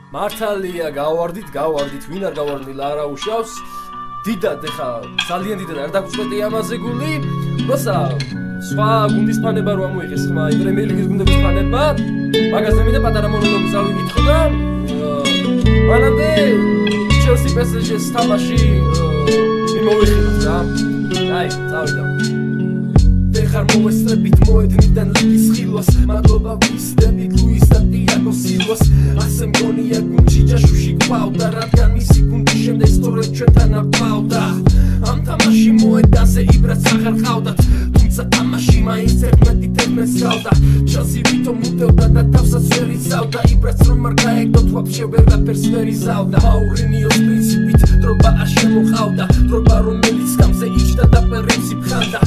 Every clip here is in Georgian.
მართალია გავარდით, ვინ არ გავარდნილა არა უშავს. დიდად ეხა ძალიან დიდად არ დაგწყვეტი ამაზე გული. როცა სხვა გუნდის ფანება რო ამოიღეს ხმა პრემიერ ლიგის გუნდების ფანება, მაგაზე მინდა პატარა მონოლოგი წავიკითხო და მანამდე ჩელსი PSG-ს თამაში მიმოვიხილოთ რა. აი, წავიდა. ხარ მოვესწრებით მოედნიდან ლიგის ხილვას მადლობა ვისდებით ლუის და ტიაგო სილვას ასე მგონია გუნდში ჯაშუში გვყავდა რადგან მისი გუნდი შემდეგ სწორედ ჩვენთან აყვავდა ამ თამაში მოედანზე იბრაც აღარ ყავდათ თუმცა თამაში მაინც ერთმეტს გავდა ჩელსი ვითომ უდევდა და თავსაც ვერ იცავდა იბრაც რომ არ გაეგდოთ ვაფშე ვერაფერს ვერ იზავდა მაურინიოს პრინციპით დრობა არ შემოყავდა დრობა რომელიც გამზე იჯდა და პერემსი ფხანდა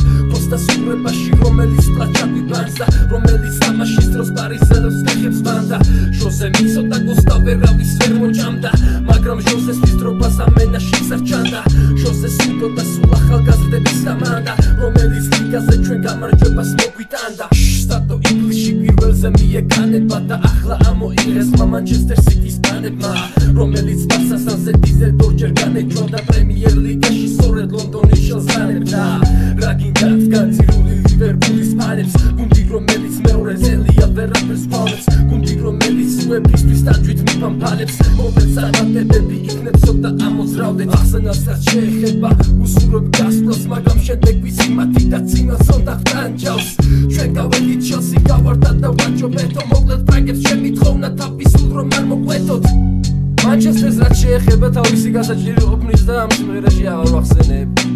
სურებაში რომელიც პლაჩაკი ბანსა რომელიც თამაშის დროს პარიზელებს გეხებს ბანდა ჟოზე მიცოდა გოსტა ვერავის ვერ მოჭამდა მაგრამ ჟოზეს ფიზდრობას ამენაში სარჩანდა ჟოზეს უდოდა სულ ახალგაზრდების გამანდა რომელიც ლიგაზე ჩვენ გამარჯვებას მოგვიტანდა სტატო ინგლისში პირველზე მიეკანება და ახლა ამოიღეს მანჩესტერ სიტის ბანებმა რომელიც ბარსასთან ზედიზე ორჯერ განეჭვა და პრემიერ ლიგაში სწორედ ლონდონის შელსანებდა რა გინდათ განცირული ლივერპულის ფანებს გუნდი რომელიც მეორე ზელია ვერაფერს ფაუნებს გუნდი რომელიც უეფისთვის ტანჯვით მიფამფალებს მომents წარმატებები იქნებსო და ამოძრავდეთ ახსენასაც შეეხება უსურვებ გასვლას მაგრამ შემდეგ ვიცი მათი და წინასწორ და ხტანჯავს ჩვენ გავედით ჩელსი გავარდა და ვაჯობეთო მოკლედ ფრანგებს შემithხოვნა თავისულ რომ არ მოყვეთოთ მანჩესტერს რაც შეეხება თავისი გასაჭირი ყოფნის და ამ სიმღერაში აღარ ვახსენებ